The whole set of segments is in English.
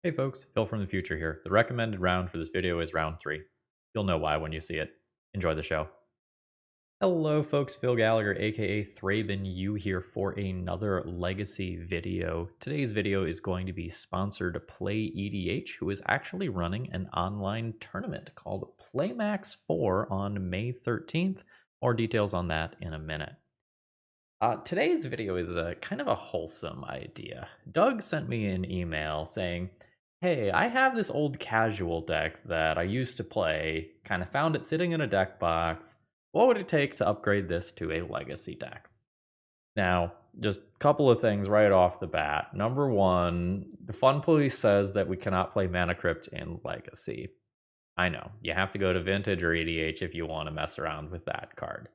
Hey folks, Phil from the future here. The recommended round for this video is round 3. You'll know why when you see it. Enjoy the show. Hello folks, Phil Gallagher aka ThrabenU here for another Legacy video. Today's video is going to be sponsored Play EDH, who is actually running an online tournament called Playmax 4 on May 13th. More details on that in a minute. Today's video is a kind of a wholesome idea. Doug sent me an email saying, hey, I have this old casual deck that I used to play, kind of found it sitting in a deck box. What would it take to upgrade this to a legacy deck? Now, just a couple of things right off the bat. Number one, the Fun Police says that we cannot play Mana Crypt in Legacy. I know, you have to go to Vintage or EDH if you want to mess around with that card.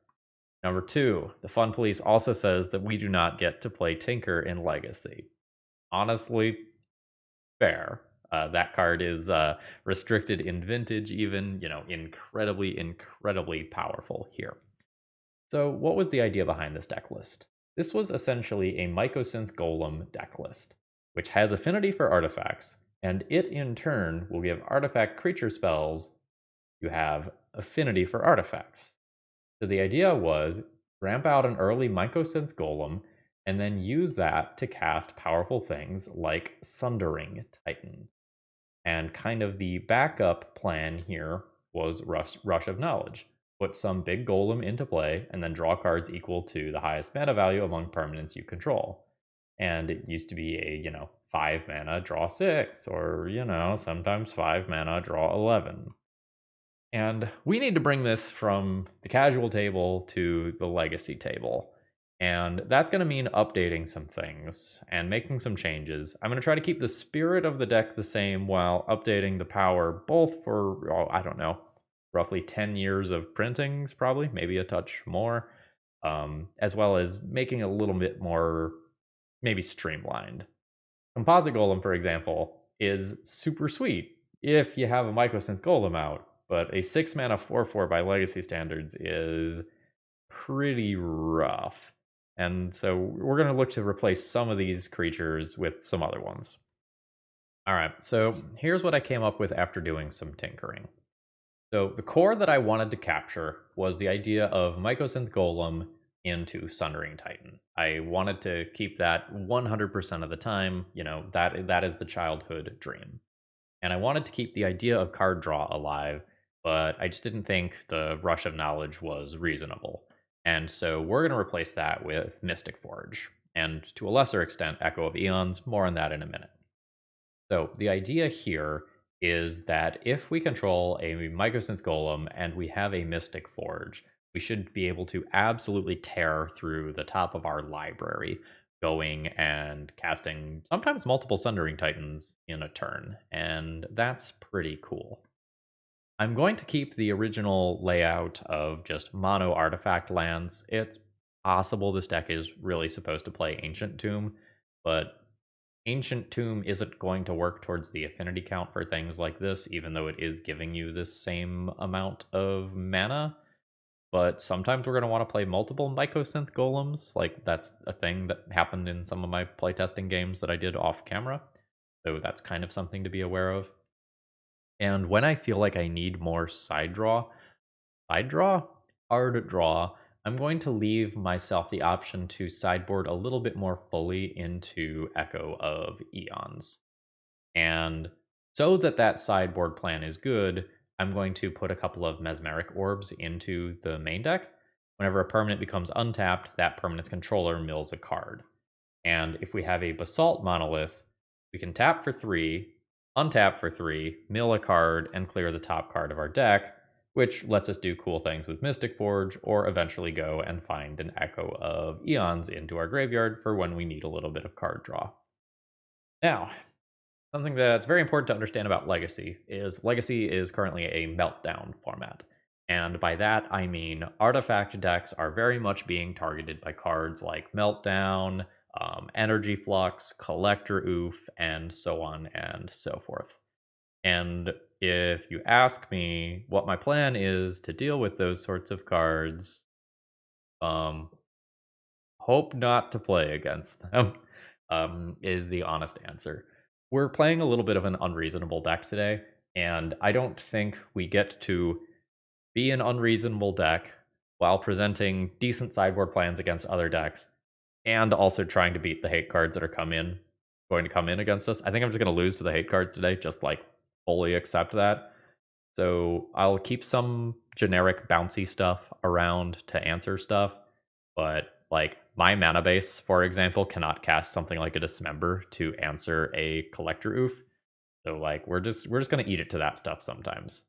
Number two, the Fun Police also says that we do not get to play Tinker in Legacy. Honestly, fair. That card is restricted in Vintage, even, incredibly powerful here. So what was the idea behind this deck list? This was essentially a Mycosynth Golem deck list, which has affinity for artifacts, and it in turn will give artifact creature spells who have affinity for artifacts. So the idea was ramp out an early Mycosynth Golem and then use that to cast powerful things like Sundering Titan. And kind of the backup plan here was Rush of Knowledge. Put some big golem into play and then draw cards equal to the highest mana value among permanents you control. And it used to be a, 5 mana, draw 6, or, sometimes 5 mana, draw 11. And we need to bring this from the casual table to the legacy table. And that's going to mean updating some things and making some changes. I'm going to try to keep the spirit of the deck the same while updating the power, both for, I don't know, roughly 10 years of printings, probably, maybe a touch more, as well as making it a little bit more, maybe streamlined. Composite Golem, for example, is super sweet if you have a Mycosynth Golem out, but a 6 mana 4/4 by Legacy standards is pretty rough. And so we're going to look to replace some of these creatures with some other ones. All right, so here's what I came up with after doing some tinkering. So the core that I wanted to capture was the idea of Mycosynth Golem into Sundering Titan. I wanted to keep that 100% of the time, that is the childhood dream. And I wanted to keep the idea of card draw alive, but I just didn't think the Rush of Knowledge was reasonable. And so we're going to replace that with Mystic Forge, and to a lesser extent, Echo of Eons. More on that in a minute. So the idea here is that if we control a Mycosynth Golem and we have a Mystic Forge, we should be able to absolutely tear through the top of our library, going and casting sometimes multiple Sundering Titans in a turn, and that's pretty cool. I'm going to keep the original layout of just mono artifact lands. It's possible this deck is really supposed to play Ancient Tomb, but Ancient Tomb isn't going to work towards the affinity count for things like this, even though it is giving you the same amount of mana. But sometimes we're going to want to play multiple Mycosynth Golems. Like, that's a thing that happened in some of my playtesting games that I did off camera. So that's kind of something to be aware of. And when I feel like I need more side draw, hard draw, I'm going to leave myself the option to sideboard a little bit more fully into Echo of Eons. And so that sideboard plan is good, I'm going to put a couple of Mesmeric Orbs into the main deck. Whenever a permanent becomes untapped, that permanent's controller mills a card. And if we have a Basalt Monolith, we can tap for 3, untap for 3, mill a card, and clear the top card of our deck, which lets us do cool things with Mystic Forge, or eventually go and find an Echo of Eons into our graveyard for when we need a little bit of card draw. Now, something that's very important to understand about Legacy is currently a meltdown format. And by that, I mean artifact decks are very much being targeted by cards like Meltdown, Energy Flux, Collector Oof, and so on and so forth. And if you ask me what my plan is to deal with those sorts of cards, hope not to play against them, is the honest answer. we're playing a little bit of an unreasonable deck today, and I don't think we get to be an unreasonable deck while presenting decent sideboard plans against other decks, and also trying to beat the hate cards that are going to come in against us. I think I'm just going to lose to the hate cards today, just like fully accept that. So I'll keep some generic bouncy stuff around to answer stuff, but like my mana base, for example, cannot cast something like a Dismember to answer a Collector Oof. So like we're just gonna eat it to that stuff sometimes.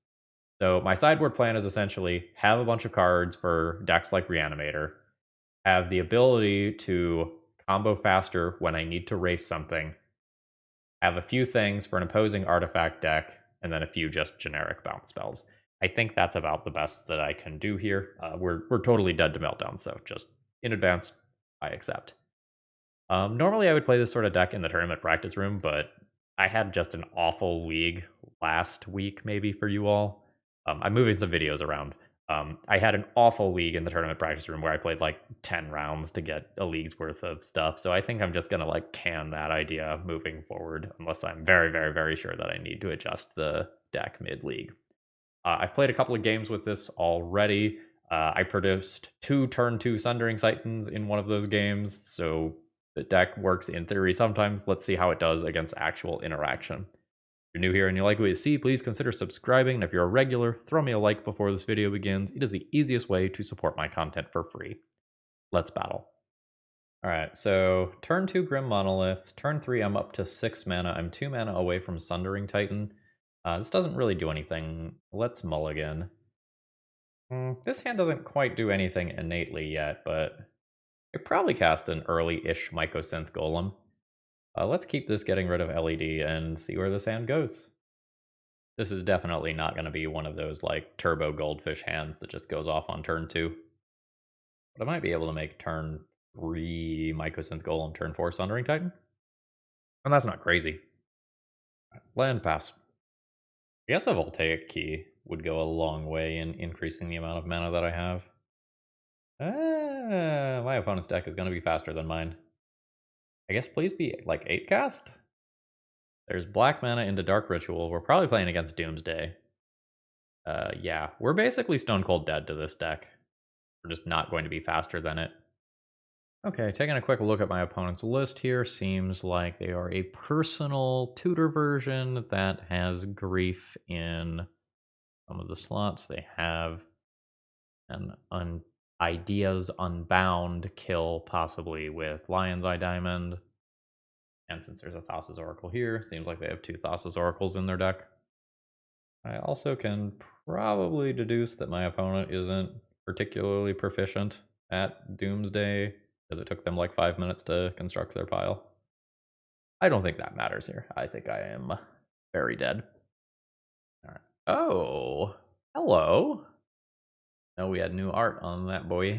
So my sideboard plan is essentially have a bunch of cards for decks like Reanimator, have the ability to combo faster when I need to race something, have a few things for an opposing artifact deck, and then a few just generic bounce spells. I think that's about the best that I can do here. We're totally dead to meltdown, so just in advance, I accept. Normally, I would play this sort of deck in the tournament practice room, but I had just an awful league last week, maybe for you all. I'm moving some videos around. I had an awful league in the tournament practice room where I played like 10 rounds to get a league's worth of stuff. So I think I'm just gonna like can that idea moving forward, unless I'm very, very, very sure that I need to adjust the deck mid league. I've played a couple of games with this already. I produced 2 turn 2 Sundering Titans in one of those games, so the deck works in theory sometimes. Let's see how it does against actual interaction. If you're new here and you like what you see, please consider subscribing, and if you're a regular, throw me a like before this video begins. It is the easiest way to support my content for free. Let's battle. Alright, so turn 2 Grim Monolith, turn 3 I'm up to 6 mana, I'm 2 mana away from Sundering Titan. This doesn't really do anything. Let's mulligan. This hand doesn't quite do anything innately yet, but I probably cast an early-ish Mycosynth Golem. Let's keep this getting rid of LED and see where this hand goes. This is definitely not going to be one of those like turbo goldfish hands that just goes off on turn 2. But I might be able to make turn 3 Mycosynth Golem, turn 4 Sundering Titan. And that's not crazy. Land pass. I guess a Voltaic Key would go a long way in increasing the amount of mana that I have. My opponent's deck is going to be faster than mine. I guess please be like 8 cast? There's black mana into Dark Ritual. We're probably playing against Doomsday. Yeah, we're basically stone cold dead to this deck. We're just not going to be faster than it. Okay, taking a quick look at my opponent's list here, seems like they are a personal tutor version that has grief in some of the slots. They have an Ideas Unbound kill, possibly with Lion's Eye Diamond. And since there's a Thassa's Oracle here, seems like they have 2 Thassa's Oracles in their deck. I also can probably deduce that my opponent isn't particularly proficient at Doomsday, because it took them like 5 minutes to construct their pile. I don't think that matters here. I think I am very dead. All right. Oh, hello. No, we had new art on that boy.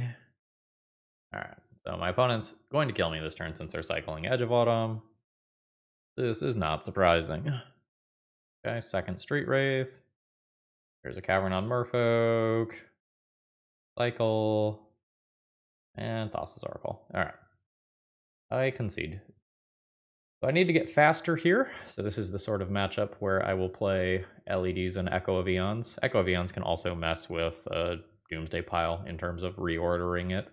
All right. So my opponent's going to kill me this turn since they're cycling Edge of Autumn. This is not surprising. Okay, second Street Wraith. There's a Cavern on Merfolk. Cycle. And Thassa's Oracle. Alright. I concede. So I need to get faster here. So this is the sort of matchup where I will play LEDs and Echo of Eons. Echo of Eons can also mess with a Doomsday pile in terms of reordering it.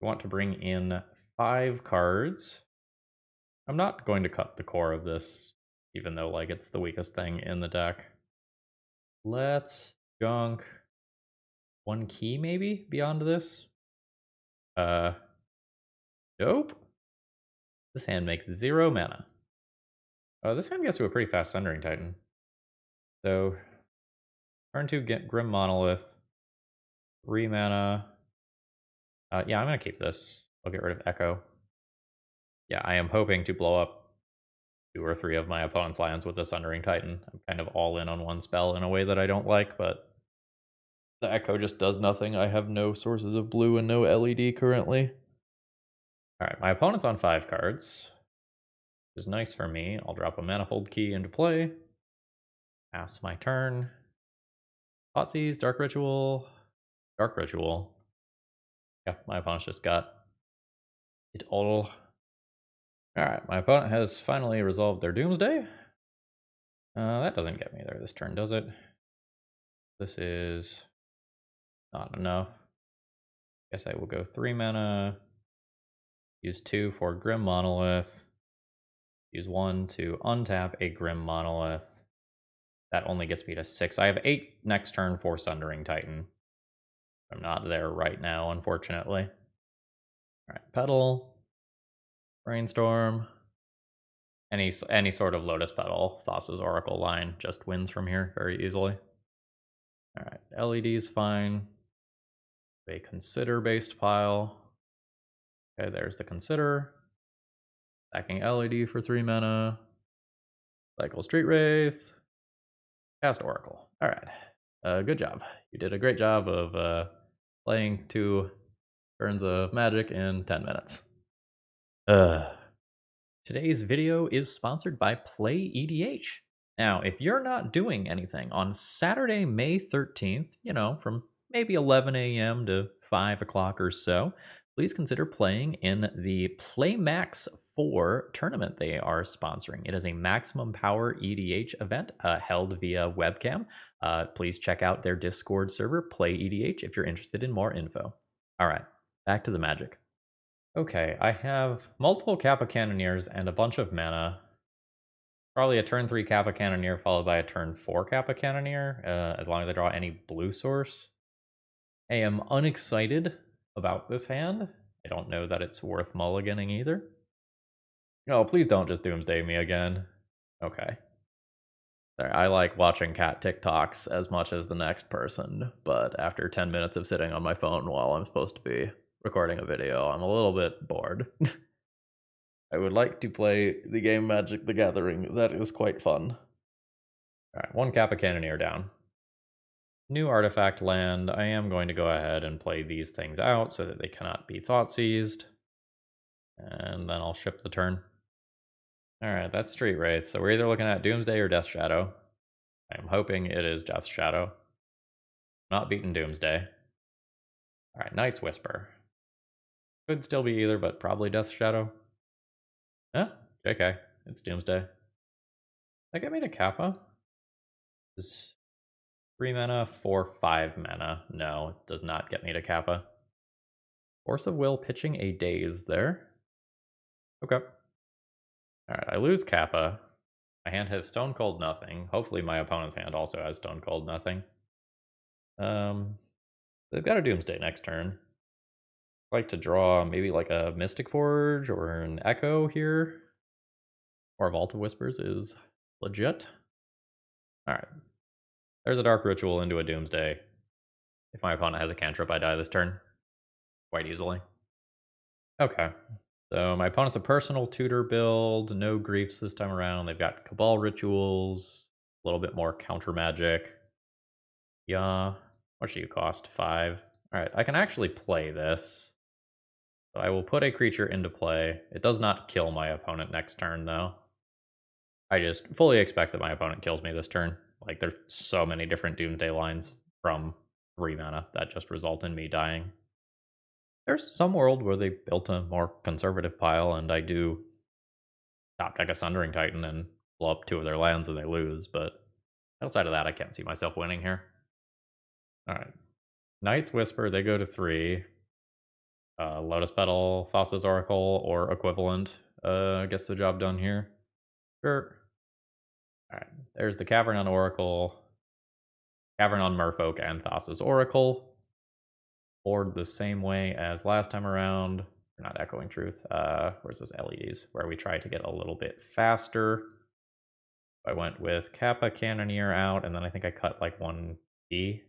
We want to bring in 5 cards. I'm not going to cut the core of this, even though like it's the weakest thing in the deck. Let's junk 1 key maybe beyond this. Nope. This hand makes 0 mana. This hand gets to a pretty fast Sundering Titan. So, turn 2 get Grim Monolith. 3 mana. Yeah, I'm going to keep this. I'll get rid of Echo. Yeah, I am hoping to blow up 2 or 3 of my opponent's lands with the Sundering Titan. I'm kind of all in on one spell in a way that I don't like, but the Echo just does nothing. I have no sources of blue and no LED currently. Alright, my opponent's on 5 cards, which is nice for me. I'll drop a Manifold Key into play. Pass my turn. Thoughtseize, Dark Ritual. Dark Ritual. Yeah, my opponent's just got it all. Alright, my opponent has finally resolved their Doomsday. That doesn't get me there this turn, does it? This is not enough. Guess I will go 3 mana, use 2 for Grim Monolith, use 1 to untap a Grim Monolith. That only gets me to 6. I have 8 next turn for Sundering Titan. I'm not there right now, unfortunately. Alright, Petal, Brainstorm, any sort of Lotus Petal, Thassa's Oracle line just wins from here very easily. Alright, LED is fine. A Consider-based pile. Okay, there's the Consider. Stacking LED for 3 mana. Cycle Street Wraith. Cast Oracle. Alright, good job. You did a great job of playing 2 turns of Magic in 10 minutes. Today's video is sponsored by Play EDH. Now, if you're not doing anything on Saturday, May 13th, from maybe 11 a.m. to 5 o'clock or so, please consider playing in the Play Max 4 tournament they are sponsoring. It is a maximum power EDH event held via webcam. Please check out their Discord server, Play EDH, if you're interested in more info. All right, back to the Magic. Okay, I have multiple Kappa Cannoneers and a bunch of mana. Probably a turn 3 Kappa Cannoneer followed by a turn 4 Kappa Cannoneer, as long as I draw any blue source. I am unexcited about this hand. I don't know that it's worth mulliganing either. No, please don't just Doomsday me again. Okay. Sorry, I like watching cat TikToks as much as the next person, but after 10 minutes of sitting on my phone while I'm supposed to be recording a video, I'm a little bit bored. I would like to play the game Magic the Gathering. That is quite fun. Alright, 1 Kappa Cannoneer down. New artifact land. I am going to go ahead and play these things out so that they cannot be thought seized. And then I'll ship the turn. Alright, that's Street Wraith. So we're either looking at Doomsday or Death Shadow. I'm hoping it is Death Shadow. Not beating Doomsday. Alright, Night's Whisper. Could still be either, but probably Death Shadow. Huh? JK. It's Doomsday. That get me to Kappa? Is 3 mana, 5 mana. No, it does not get me to Kappa. Force of Will pitching a Daze there. Okay. Alright, I lose Kappa. My hand has Stone Cold Nothing. Hopefully my opponent's hand also has Stone Cold Nothing. They've got a Doomsday next turn. I'd like to draw maybe like a Mystic Forge or an Echo here. Or a Vault of Whispers is legit. Alright. There's a Dark Ritual into a Doomsday. If my opponent has a cantrip, I die this turn. Quite easily. Okay. So my opponent's a personal tutor build. No griefs this time around. They've got Cabal Rituals. A little bit more counter magic. Yeah. What should you cost? 5. Alright, I can actually play this. So I will put a creature into play. It does not kill my opponent next turn, though. I just fully expect that my opponent kills me this turn. Like, there's so many different Doomsday lines from 3 mana that just result in me dying. There's some world where they built a more conservative pile, and I do top deck a Sundering Titan and blow up 2 of their lands and they lose, but outside of that, I can't see myself winning here. Alright. Night's Whisper, they go to 3. Lotus Petal, Thassa's Oracle, or equivalent gets the job done here. Sure. Alright, there's the Cavern on Oracle, Cavern on Merfolk, and Thassa's Oracle. Board the same way as last time around. We're not Echoing Truth. Where's those LEDs? Where we try to get a little bit faster. I went with Kappa Cannoneer out, and then I think I cut like 1 key.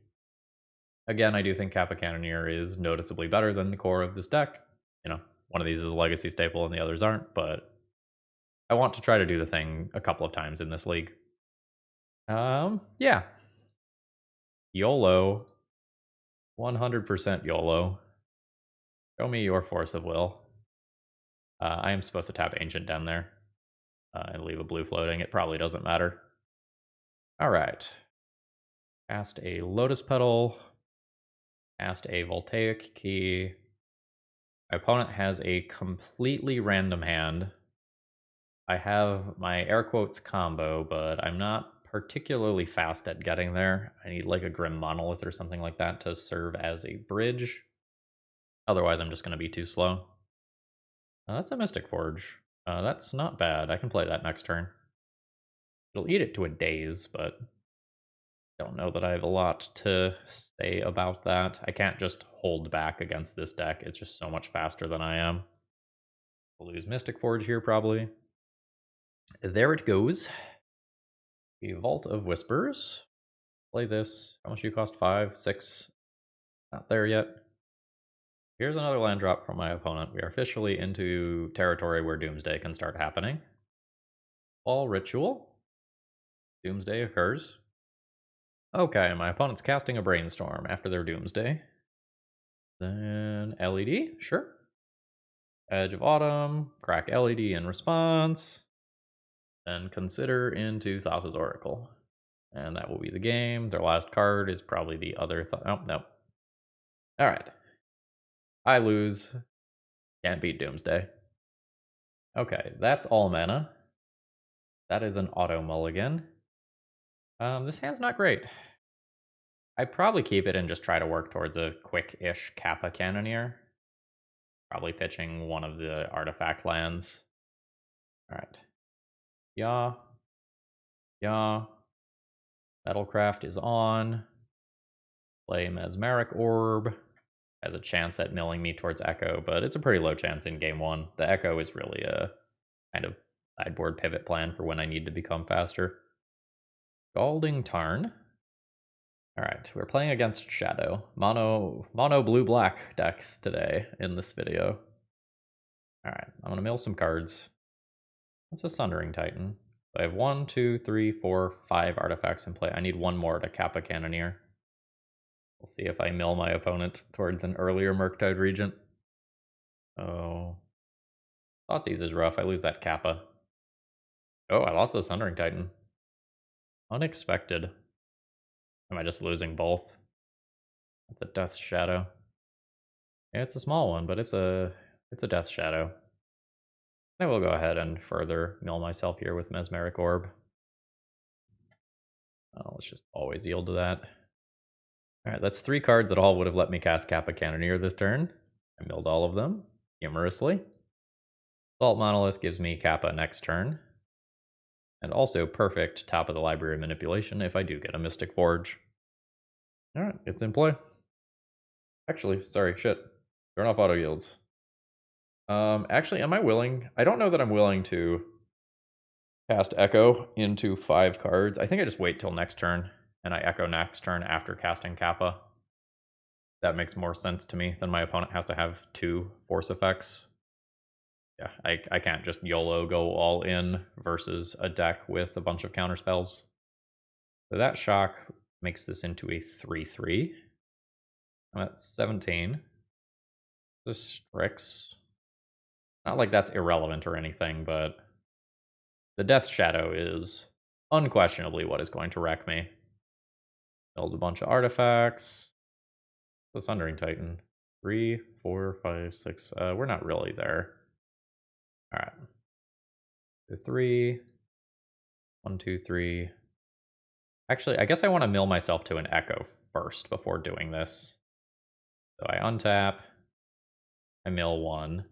Again, I do think Kappa Cannoneer is noticeably better than the core of this deck. One of these is a legacy staple and the others aren't, but I want to try to do the thing a couple of times in this league. Yeah. YOLO. 100% YOLO. Show me your Force of Will. I am supposed to tap Ancient Den there and leave a blue floating. It probably doesn't matter. Alright. Cast a Lotus Petal. Cast a Voltaic Key. My opponent has a completely random hand. I have my air quotes combo, but I'm not particularly fast at getting there. I need like a Grim Monolith or something like that to serve as a bridge. Otherwise, I'm just going to be too slow. That's a Mystic Forge. That's not bad. I can play that next turn. It'll eat it to a daze, but don't know that I have a lot to say about that. I can't just hold back against this deck. It's just so much faster than I am. I'll lose Mystic Forge here, probably. There it goes. The Vault of Whispers. Play this. How much do you cost? 5, 6? Not there yet. Here's another land drop from my opponent. We are officially into territory where Doomsday can start happening. Fall Ritual. Doomsday occurs. Okay, my opponent's casting a Brainstorm after their Doomsday. Then LED, sure. Edge of Autumn, crack LED in response. Then consider into Thassa's Oracle. And that will be the game. Their last card is probably the other... oh, no. Alright. I lose. Can't beat Doomsday. Okay, that's all mana. That is an auto mulligan. This hand's not great. I'd probably keep it and just try to work towards a quick-ish Kappa Cannoneer. Probably pitching one of the artifact lands. Alright. Yeah. Yeah. Metalcraft is on. Play Mesmeric Orb. Has a chance at milling me towards Echo, but it's a pretty low chance in game 1. The Echo is really a kind of sideboard pivot plan for when I need to become faster. Scalding Tarn. Alright, we're playing against Shadow. Mono blue-black decks today in this video. Alright, I'm gonna mill some cards. That's a Sundering Titan. So I have 1, 2, 3, 4, 5 artifacts in play. I need one more to Kappa Cannoneer. We'll see if I mill my opponent towards an earlier Murktide Regent. Oh. Thoughtseize is rough. I lose that Kappa. Oh, I lost the Sundering Titan. Unexpected. Am I just losing both? That's a Death Shadow. Yeah, it's a small one, but it's a Death Shadow. I will go ahead and further mill myself here with Mesmeric Orb. Let's just always yield to that. Alright, that's 3 cards that all would have let me cast Kappa Cannoneer this turn. I milled all of them, humorously. Salt Monolith gives me Kappa next turn. And also perfect top of the library manipulation if I do get a Mystic Forge. Alright, it's in play. Actually, sorry, shit. Turn off auto yields. Actually, am I willing? I don't know that I'm willing to cast Echo into 5 cards. I think I just wait till next turn, and I Echo next turn after casting Kappa. That makes more sense to me than my opponent has to have 2 force effects. Yeah, I can't just YOLO go all in versus a deck with a bunch of counterspells. So that shock makes this into a 3/3. I'm at 17. This Strix. Not like that's irrelevant or anything, but the Death Shadow is unquestionably what is going to wreck me. Build a bunch of artifacts. The Sundering Titan. 3, 4, 5, 6. We're not really there. Alright. 3. 1, 2, 3. Actually, I guess I want to mill myself to an Echo first before doing this. So I untap. I mill 1.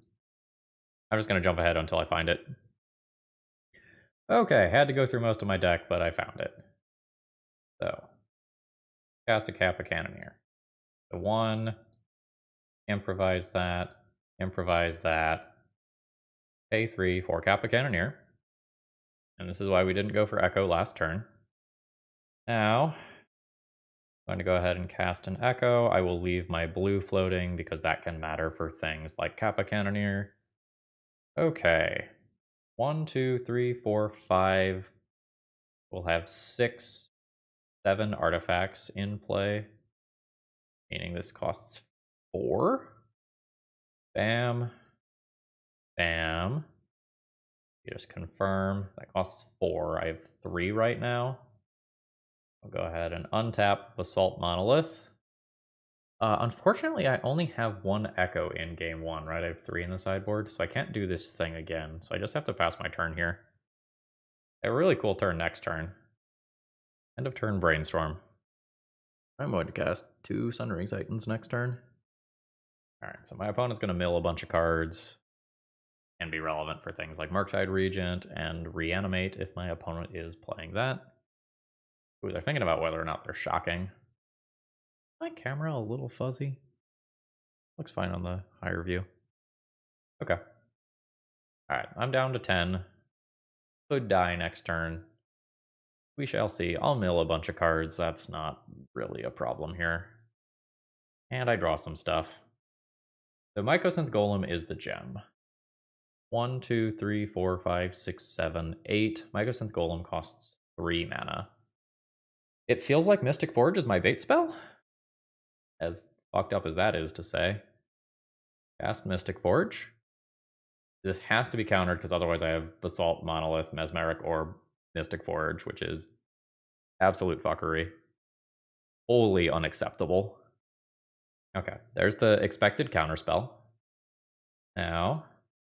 I'm just going to jump ahead until I find it. Okay, had to go through most of my deck, but I found it. So, cast a Kappa Cannoneer. So 1, improvise that, pay 3 for Kappa Cannoneer. And this is why we didn't go for Echo last turn. Now, I'm going to go ahead and cast an Echo. I will leave my blue floating because that can matter for things like Kappa Cannoneer. Okay. 1, 2, 3, 4, 5. We'll have 6, 7 artifacts in play. Meaning this costs 4. Bam. Bam. You just confirm. That costs 4. I have 3 right now. I'll go ahead and untap Basalt Monolith. Unfortunately, I only have 1 Echo in game 1, right? I have 3 in the sideboard, so I can't do this thing again. So I just have to pass my turn here. A really cool turn next turn. End of turn Brainstorm. I'm going to cast 2 Sundering Titans next turn. Alright, so my opponent's going to mill a bunch of cards and be relevant for things like Murktide Regent and Reanimate if my opponent is playing that. Ooh, they're thinking about whether or not they're shocking. My camera a little fuzzy? Looks fine on the higher view. Okay. Alright, I'm down to 10. Could die next turn. We shall see. I'll mill a bunch of cards. That's not really a problem here. And I draw some stuff. The Mycosynth Golem is the gem. 1, 2, 3, 4, 5, 6, 7, 8. Mycosynth Golem costs 3 mana. It feels like Mystic Forge is my bait spell. As fucked up as that is to say. Cast Mystic Forge. This has to be countered because otherwise I have Basalt, Monolith, Mesmeric, or Mystic Forge, which is absolute fuckery. Wholly unacceptable. Okay, there's the expected counterspell. Now,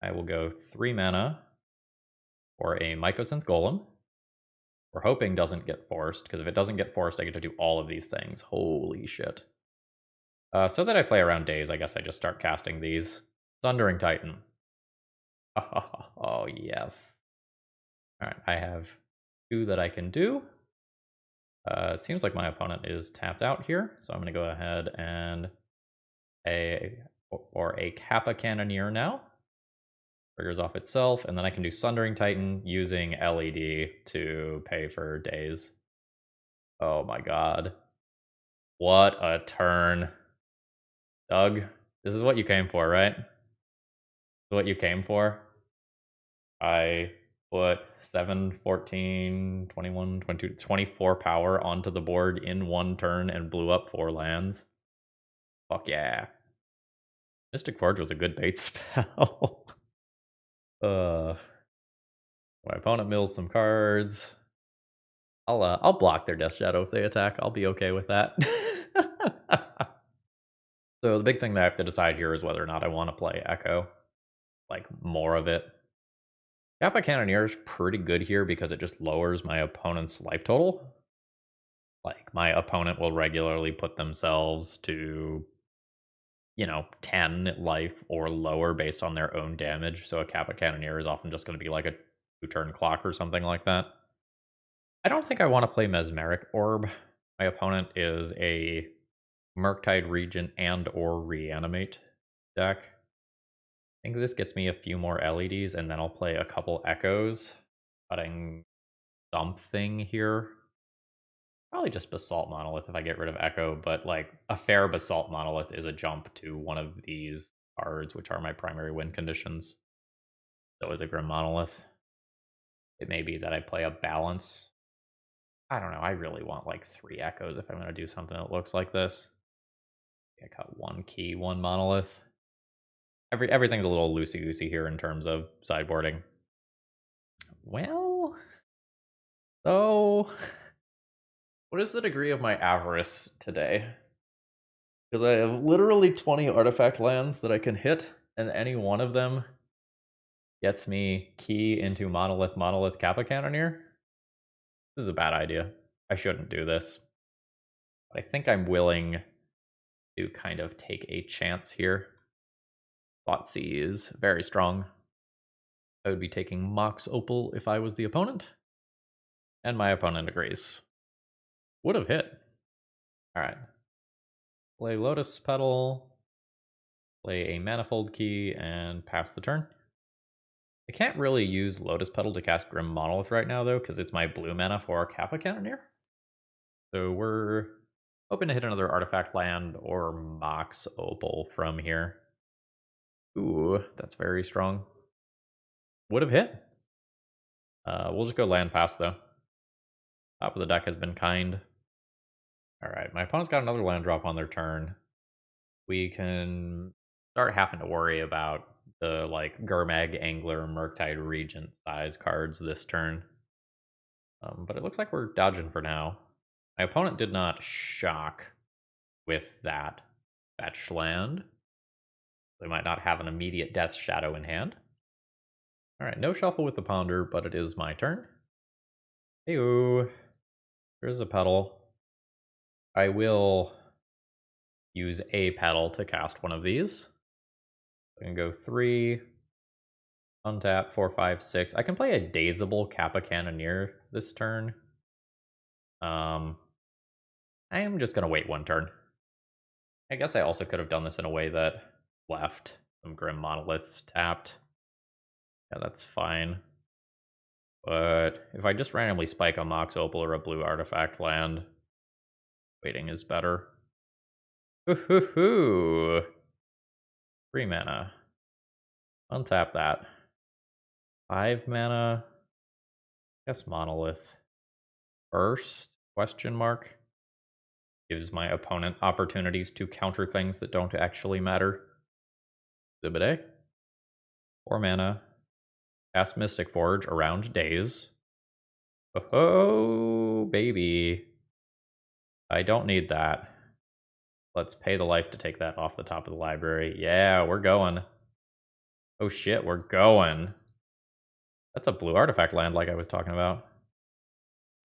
I will go 3 mana for a Mycosynth Golem. We're hoping doesn't get forced, because if it doesn't get forced, I get to do all of these things. Holy shit. So that I play around days, I guess I just start casting these. Sundering Titan. Oh, yes. Alright, I have 2 that I can do. It seems like my opponent is tapped out here, so I'm going to go ahead and a Kappa Cannoneer now. Triggers off itself, and then I can do Sundering Titan using LED to pay for days. Oh my god. What a turn. Doug, this is what you came for, right? This is what you came for? I put 7, 14, 21, 22, 24 power onto the board in 1 turn and blew up 4 lands. Fuck yeah. Mystic Forge was a good bait spell. My opponent mills some cards. I'll block their Death Shadow if they attack. I'll be okay with that. So the big thing that I have to decide here is whether or not I want to play Echo. Like, more of it. Kappa Cannoneer is pretty good here because it just lowers my opponent's life total. Like, my opponent will regularly put themselves to, 10 life or lower based on their own damage. So a Kappa Cannoneer is often just going to be like a 2-turn clock or something like that. I don't think I want to play Mesmeric Orb. My opponent is a Murktide Regent and or Reanimate deck. I think this gets me a few more LEDs, and then I'll play a couple Echoes, cutting something here. Probably just Basalt Monolith if I get rid of Echo, but like a fair Basalt Monolith is a jump to one of these cards, which are my primary win conditions. So is a Grim Monolith. It may be that I play a balance. I don't know. I really want like 3 Echoes if I'm going to do something that looks like this. I cut 1 key, 1 Monolith. Everything's a little loosey-goosey here in terms of sideboarding. Well, so what is the degree of my avarice today? Because I have literally 20 artifact lands that I can hit, and any one of them gets me key into Monolith, Kappa Cannoneer. This is a bad idea. I shouldn't do this. But I think I'm willing to kind of take a chance here. Thoughtseize is very strong. I would be taking Mox Opal if I was the opponent. And my opponent agrees. Would have hit. Alright. Play Lotus Petal. Play a Manifold Key and pass the turn. I can't really use Lotus Petal to cast Grim Monolith right now, though, because it's my blue mana for Kappa Cannoneer. So we're hoping to hit another artifact land or Mox Opal from here. Ooh, that's very strong. Would have hit. We'll just go land pass, though. Top of the deck has been kind. Alright, my opponent's got another land drop on their turn. We can start having to worry about the, like, Gurmag, Angler, Murktide Regent size cards this turn. But it looks like we're dodging for now. My opponent did not shock with that fetch land. They might not have an immediate Death Shadow in hand. Alright, no shuffle with the Ponder, but it is my turn. Heyo, here's a pedal. I will use a pedal to cast one of these. I can go 3, untap, 4, 5, 6. I can play a Dazable Kappa Cannoneer this turn. I am just going to wait one turn. I guess I also could have done this in a way that left some Grim Monoliths tapped. Yeah, that's fine. But if I just randomly spike a Mox Opal or a blue artifact land, waiting is better. Hoo-hoo-hoo! 3 mana. Untap that. 5 mana. Guess Monolith. First? Question mark. Gives my opponent opportunities to counter things that don't actually matter. Exhibit A. 4 mana. Cast Mystic Forge around days. Oh, baby. I don't need that. Let's pay the life to take that off the top of the library. Yeah, we're going. Oh shit, we're going. That's a blue artifact land like I was talking about.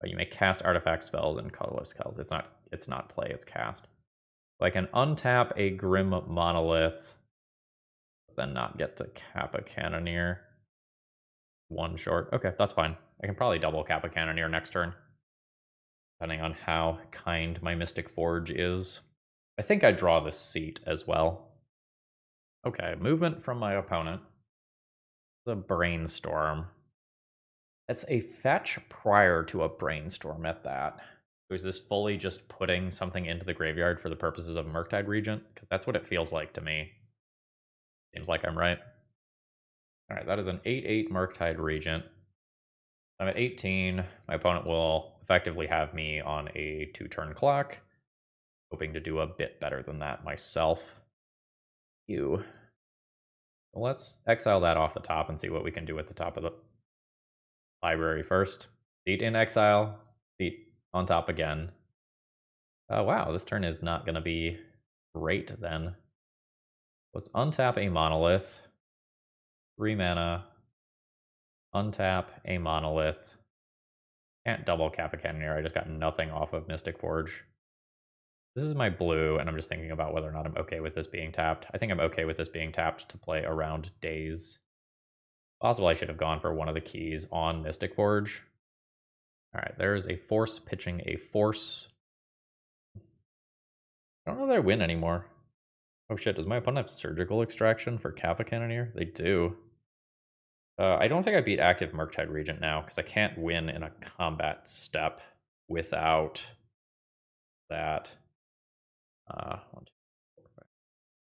Oh, you may cast artifact spells and colorless spells. It's not play, it's cast. So I can untap a Grim Monolith, then not get to Kappa Cannoneer. 1 short. Okay, that's fine. I can probably double Kappa Cannoneer next turn, depending on how kind my Mystic Forge is. I think I draw the seat as well. Okay, movement from my opponent. The Brainstorm. That's a fetch prior to a Brainstorm at that. So is this fully just putting something into the graveyard for the purposes of Murktide Regent? Because that's what it feels like to me. Seems like I'm right. Alright, that is an 8/8 Murktide Regent. I'm at 18. My opponent will effectively have me on a 2-turn clock. Hoping to do a bit better than that myself. Well, let's exile that off the top and see what we can do at the top of the library first. Seat in exile. Seat on top again. Wow, this turn is not going to be great then. Let's untap a Monolith. 3 mana. Untap a Monolith. Can't double Kappa Cannoneer, I just got nothing off of Mystic Forge. This is my blue, and I'm just thinking about whether or not I'm okay with this being tapped. I think I'm okay with this being tapped to play around days. Possible I should have gone for one of the keys on Mystic Forge. Alright, there's a force pitching a force. I don't know that I win anymore. Oh shit, does my opponent have Surgical Extraction for Kappa Cannoneer? They do. I don't think I beat active Murktide Regent now, because I can't win in a combat step without that.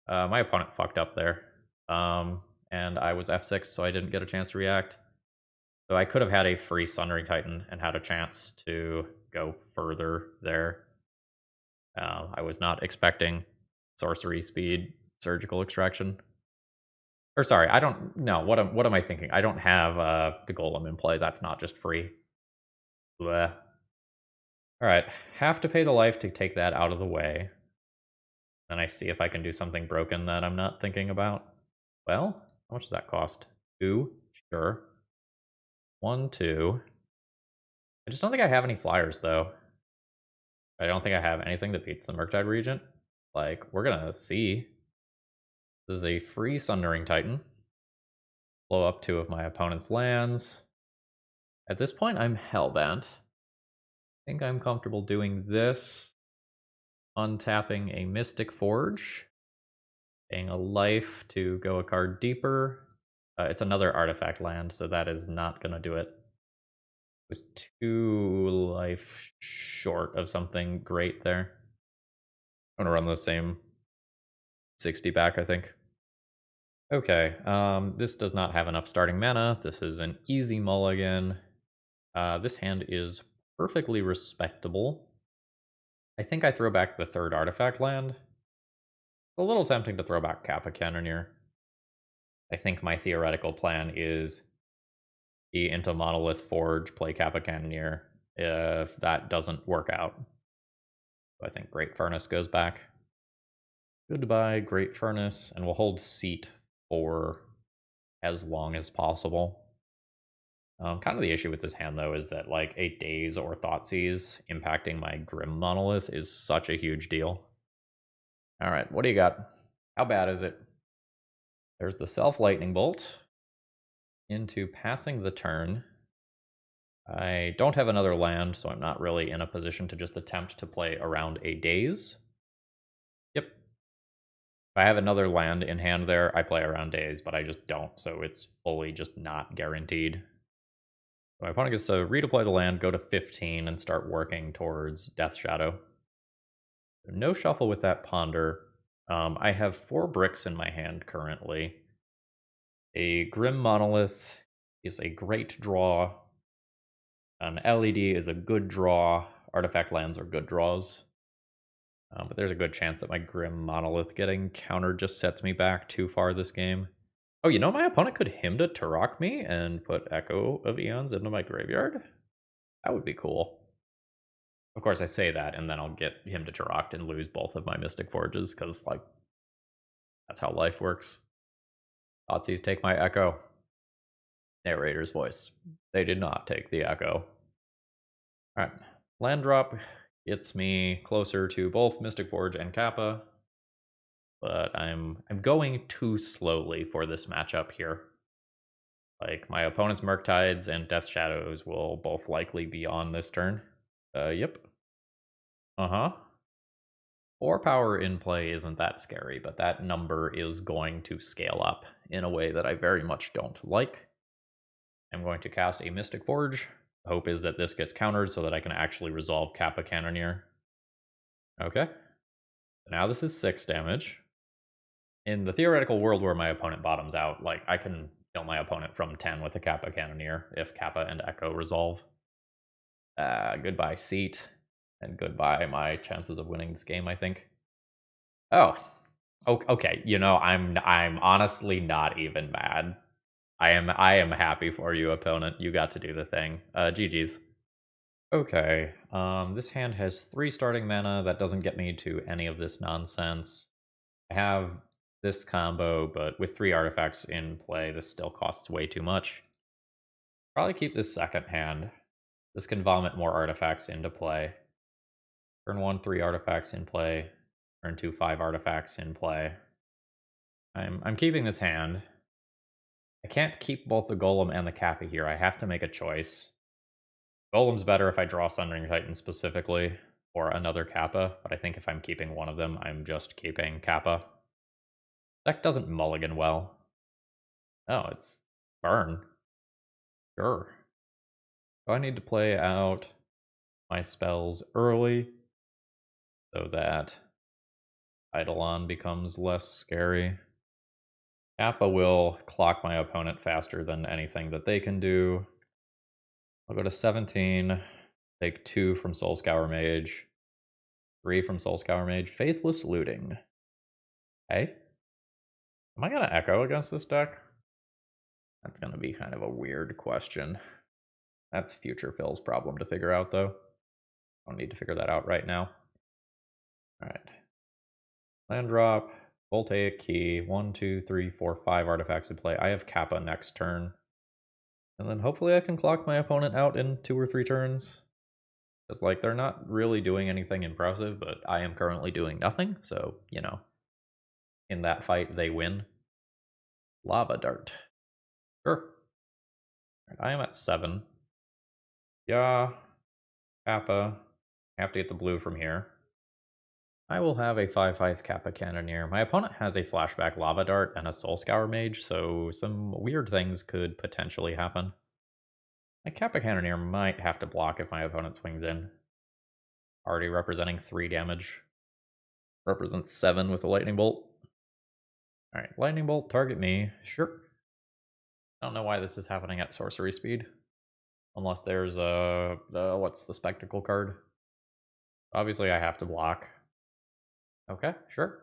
My opponent fucked up there. And I was F6, so I didn't get a chance to react. So I could have had a free Sundering Titan and had a chance to go further there. I was not expecting sorcery speed Surgical Extraction. Or sorry, I don't know. What am I thinking? I don't have the Golem in play. That's not just free. Bleh. Alright, have to pay the life to take that out of the way. Then I see if I can do something broken that I'm not thinking about. Well, how much does that cost? 2? Sure. 1, 2. I just don't think I have any flyers, though. I don't think I have anything that beats the Murktide Regent. Like, we're gonna see. This is a free Sundering Titan. Blow up 2 of my opponent's lands. At this point, I'm hellbent. I think I'm comfortable doing this. Untapping a Mystic Forge. Paying a life to go a card deeper. It's another artifact land, so that is not going to do it. It was 2 life short of something great there. I'm going to run the same 60 back, I think. Okay, this does not have enough starting mana. This is an easy mulligan. This hand is perfectly respectable. I think I throw back the 3rd artifact land. A little tempting to throw back Kappa Cannoneer. I think my theoretical plan is be into Monolith Forge, play Kappa Cannoneer. If that doesn't work out, I think Great Furnace goes back. Goodbye, Great Furnace, and we'll hold Seat for as long as possible. Kind of the issue with this hand, though, is that, like, a Daze or Thoughtseize impacting my Grim Monolith is such a huge deal. Alright, what do you got? How bad is it? There's the Self-Lightning Bolt into passing the turn. I don't have another land, so I'm not really in a position to just attempt to play around a Daze. Yep. If I have another land in hand there, I play around Daze, but I just don't, so it's fully just not guaranteed. My opponent gets to redeploy the land, go to 15, and start working towards Death Shadow. No shuffle with that Ponder. I have 4 bricks in my hand currently. A Grim Monolith is a great draw. An LED is a good draw. Artifact lands are good draws. But there's a good chance that my Grim Monolith getting countered just sets me back too far this game. Oh, you know, my opponent could hymn to Turok me and put Echo of Eons into my graveyard? That would be cool. Of course, I say that, and then I'll get him to Turok and lose both of my Mystic Forges, because, like, that's how life works. Thoughtseize take my Echo. Narrator's voice. They did not take the Echo. Alright, land drop gets me closer to both Mystic Forge and Kappa, but I'm going too slowly for this matchup here. Like, my opponent's Murktides and Death Shadows will both likely be on this turn. Yep. Uh-huh. 4 power in play isn't that scary, but that number is going to scale up in a way that I very much don't like. I'm going to cast a Mystic Forge. The hope is that this gets countered so that I can actually resolve Kappa Cannoneer. Okay. Now this is 6 damage. In the theoretical world where my opponent bottoms out, like, I can kill my opponent from 10 with a Kappa Cannoneer if Kappa and Echo resolve. Goodbye seat, and goodbye my chances of winning this game, I think. Oh, okay. You know, I'm honestly not even mad. I am happy for you, opponent. You got to do the thing. GG's. Okay. This hand has 3 starting mana. That doesn't get me to any of this nonsense. I have this combo, but with 3 artifacts in play, this still costs way too much. Probably keep this second hand. This can vomit more artifacts into play. Turn 1, 3 artifacts in play. Turn 2, 5 artifacts in play. I'm keeping this hand. I can't keep both the Golem and the Kappa here. I have to make a choice. Golem's better if I draw Sundering Titan specifically, or another Kappa, but I think if I'm keeping one of them, I'm just keeping Kappa. Deck doesn't mulligan well. Oh, it's burn. Sure. So I need to play out my spells early so that Eidolon becomes less scary. Kappa will clock my opponent faster than anything that they can do. I'll go to 17, take 2 from Soulscour Mage, 3 from Soulscour Mage, Faithless Looting. Hey? Am I gonna Echo against this deck? That's gonna be kind of a weird question. That's Future Phil's problem to figure out, though. I don't need to figure that out right now. Alright. Land drop, Voltaic Key, 1, 2, 3, 4, 5 artifacts in play. I have Kappa next turn. And then hopefully I can clock my opponent out in 2 or 3 turns. Because, like, they're not really doing anything impressive, but I am currently doing nothing, so, you know. In that fight, they win. Lava Dart. Sure. I am at 7. Yeah. Kappa. I have to get the blue from here. I will have a 5/5 Kappa Cannoneer. My opponent has a Flashback Lava Dart and a Soulscour Mage, so some weird things could potentially happen. My Kappa Cannoneer might have to block if my opponent swings in. Already representing 3 damage. Represents 7 with a Lightning Bolt. Alright, Lightning Bolt, target me. Sure. I don't know why this is happening at sorcery speed. Unless there's what's the Spectacle card? Obviously I have to block. Okay, sure.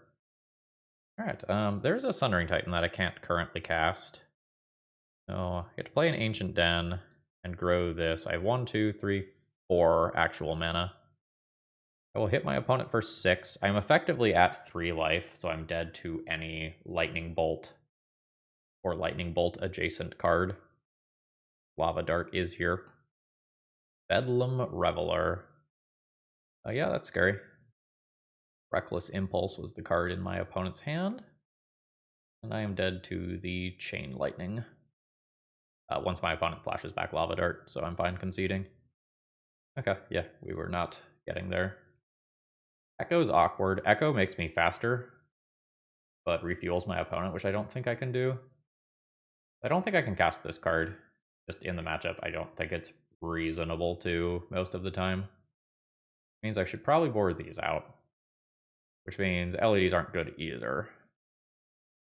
Alright, there's a Sundering Titan that I can't currently cast. So I get to play an Ancient Den and grow this. I have 1, 2, 3, 4 actual mana. I will hit my opponent for 6. I'm effectively at 3 life, so I'm dead to any Lightning Bolt or Lightning Bolt adjacent card. Lava Dart is here. Bedlam Reveler. Yeah, that's scary. Reckless Impulse was the card in my opponent's hand. And I am dead to the Chain Lightning. Once my opponent flashes back Lava Dart, so I'm fine conceding. Okay, yeah, we were not getting there. Echo's awkward. Echo makes me faster, but refuels my opponent, which I don't think I can do. I don't think I can cast this card just in the matchup. I don't think it's reasonable to most of the time. Means I should probably board these out, which means LEDs aren't good either.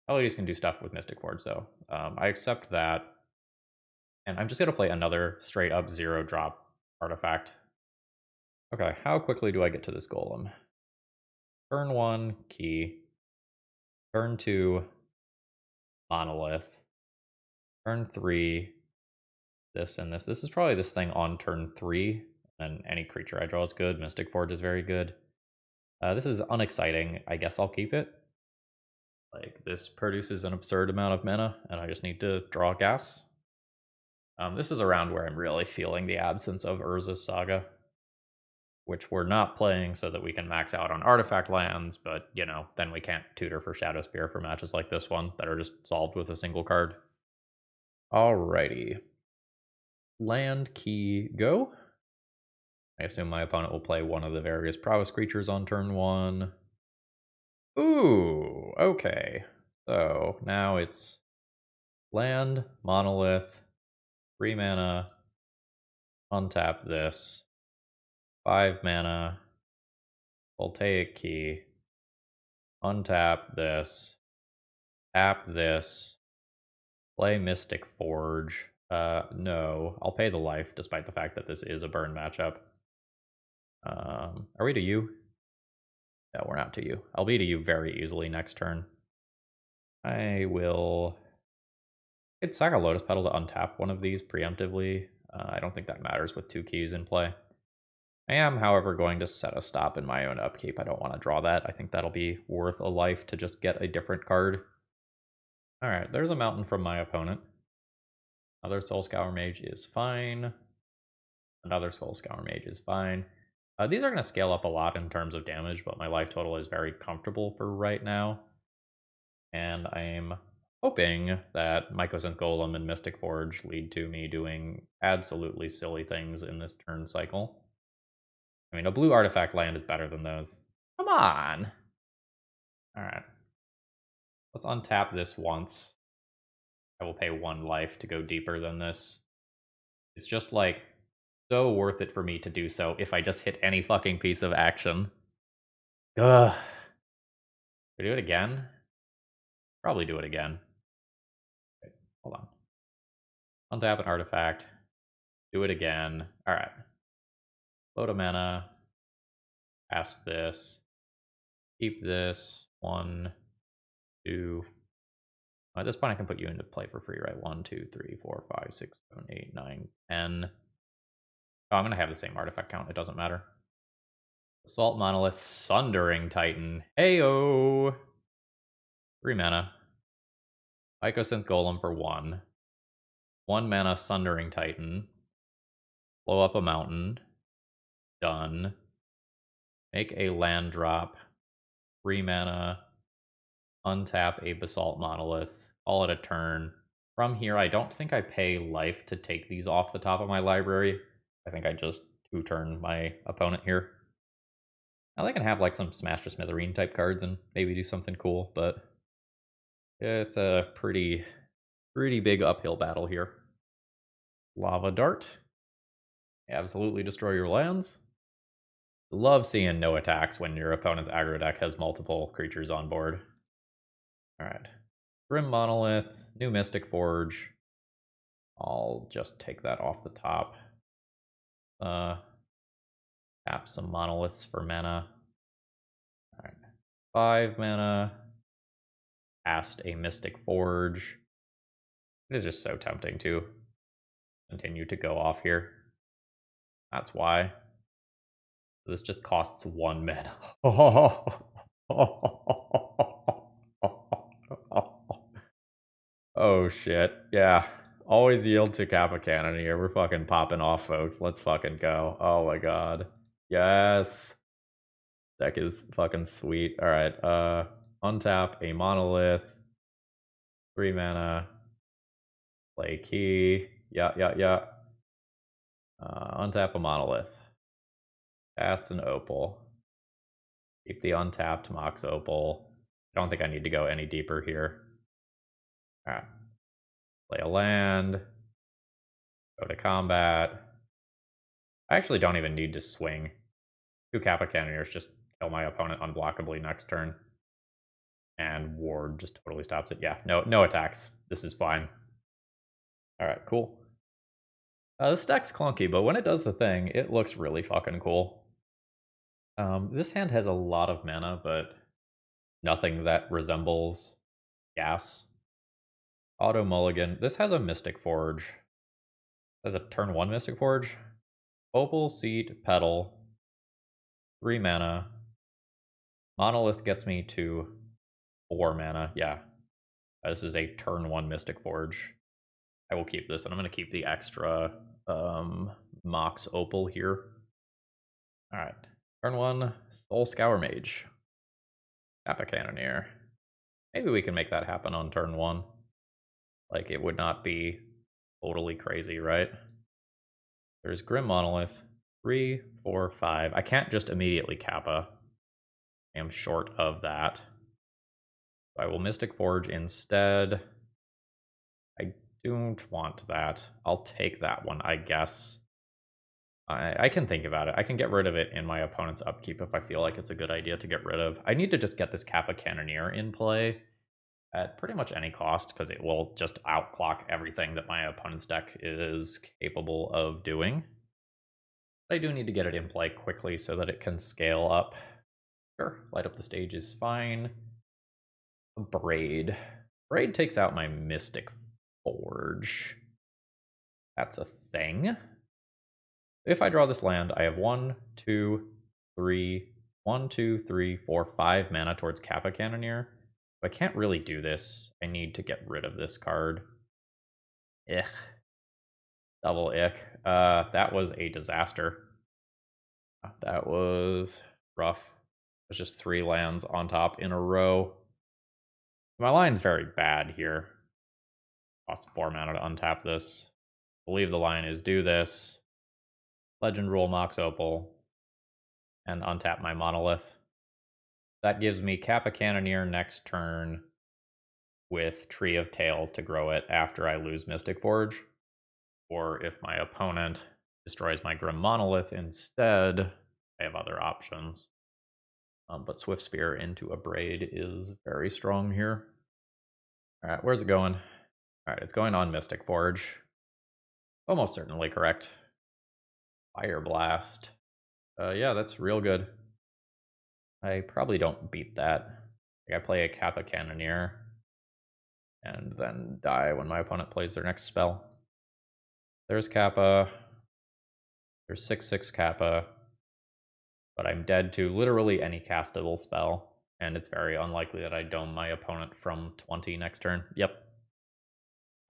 LEDs can do stuff with Mystic Forge, so I accept that. And I'm just going to play another straight up 0-drop artifact. Okay, how quickly do I get to this golem? Turn 1, key. Turn 2, monolith. Turn 3, this and this. This is probably this thing on turn 3. And any creature I draw is good. Mystic Forge is very good. This is unexciting. I guess I'll keep it. Like, this produces an absurd amount of mana, and I just need to draw gas. This is around where I'm really feeling the absence of Urza's Saga, which we're not playing so that we can max out on artifact lands, but, you know, then we can't tutor for Shadow Spear for matches like this one that are just solved with a single card. Alrighty. Land, key, go. I assume my opponent will play one of the various prowess creatures on turn 1. Ooh, okay. So now it's land, monolith, 3 mana, untap this, 5 mana, voltaic key, untap this, tap this, play Mystic Forge. No, I'll pay the life despite the fact that this is a burn matchup. Are we to you? No, we're not to you. I'll be to you very easily next turn. I will... It's sack a Lotus Petal to untap one of these preemptively. I don't think that matters with 2 keys in play. I am, however, going to set a stop in my own upkeep. I don't want to draw that. I think that'll be worth a life to just get a different card. Alright, there's a mountain from my opponent. Another Soul Scour Mage is fine. Another Soul Scour Mage is fine. These are going to scale up a lot in terms of damage, but my life total is very comfortable for right now. And I'm hoping that Mycosynth Golem and Mystic Forge lead to me doing absolutely silly things in this turn cycle. I mean, a blue artifact land is better than those. Come on! Alright. Let's untap this once. I will pay 1 life to go deeper than this. It's just, like, so worth it for me to do so if I just hit any fucking piece of action. Ugh. Should we do it again? Probably do it again. Okay, hold on. Untap an artifact. Do it again. Alright. Load a mana. Ask this. Keep this. 1, 2. At this point, I can put you into play for free, right? 1, 2, 3, 4, 5, 6, 7, 8, 9, 10. Oh, I'm going to have the same artifact count. It doesn't matter. Assault Monolith, Sundering Titan. Heyo! 3 mana. Mycosynth Golem for 1. 1 mana Sundering Titan. Blow up a mountain. Done. Make a land drop. 3 mana. Untap a Basalt Monolith. Call it a turn. From here, I don't think I pay life to take these off the top of my library. I think I just 2-turn my opponent here. Now they can have like some Smash to Smithereen type cards and maybe do something cool, but it's a pretty big uphill battle here. Lava Dart. Absolutely destroy your lands. Love seeing no attacks when your opponent's aggro deck has multiple creatures on board. Alright. Grim Monolith, new Mystic Forge. I'll just take that off the top. Tap some monoliths for mana. Alright. 5 mana. Cast a Mystic Forge. It is just so tempting to continue to go off here. That's why. This just costs 1 mana. Oh shit. Yeah. Always yield to Kappa Cannon here. We're fucking popping off, folks. Let's fucking go. Oh my god. Yes. Deck is fucking sweet. Alright, untap a monolith. 3 mana. Play key. Yeah. Untap a monolith. Cast an opal. Keep the untapped Mox Opal. I don't think I need to go any deeper here. Alright. Play a land. Go to combat. I actually don't even need to swing. 2 Kappa Cannoneers just kill my opponent unblockably next turn. And Ward just totally stops it. Yeah, no attacks. This is fine. Alright, cool. This deck's clunky, but when it does the thing, it looks really fucking cool. This hand has a lot of mana, but nothing that resembles gas. Auto Mulligan. This has a Mystic Forge. It has a turn 1 Mystic Forge. Opal, Seed, Petal. 3 mana. Monolith gets me to 4 mana. Yeah. This is a turn 1 Mystic Forge. I will keep this, and I'm going to keep the extra Mox Opal here. Alright. Turn 1, Soul Scour Mage. Kappa Cannoneer. Maybe we can make that happen on turn 1. Like, it would not be totally crazy, right? There's Grim Monolith. 3, 4, 5. I can't just immediately Kappa. I am short of that. So I will Mystic Forge instead. I don't want that. I'll take that one, I guess. I can think about it. I can get rid of it in my opponent's upkeep if I feel like it's a good idea to get rid of. I need to just get this Kappa Cannoneer in play at pretty much any cost, because it will just outclock everything that my opponent's deck is capable of doing. But I do need to get it in play quickly so that it can scale up. Sure, light up the stage is fine. Braid. Braid takes out my Mystic Forge. That's a thing. If I draw this land, I have 1, 2, 3, 1, 2, 3, 4, 5 mana towards Kappa Cannoneer. I can't really do this. I need to get rid of this card. Ugh. Double ick. That was a disaster. That was rough. It was just 3 lands on top in a row. My line's very bad here. Costs 4 mana to untap this. I believe the line is do this. Legend Rule Mox Opal. And untap my Monolith. That gives me Kappa Cannoneer next turn with Tree of Tails to grow it after I lose Mystic Forge. Or if my opponent destroys my Grim Monolith instead, I have other options. But Swift Spear into a Braid is very strong here. Alright, where's it going? Alright, it's going on Mystic Forge. Almost certainly correct. Fire Blast. Yeah, that's real good. I probably don't beat that. Like, I play a Kappa Cannoneer and then die when my opponent plays their next spell. There's Kappa. There's 6/6 Kappa. But I'm dead to literally any castable spell, and it's very unlikely that I dome my opponent from 20 next turn. Yep.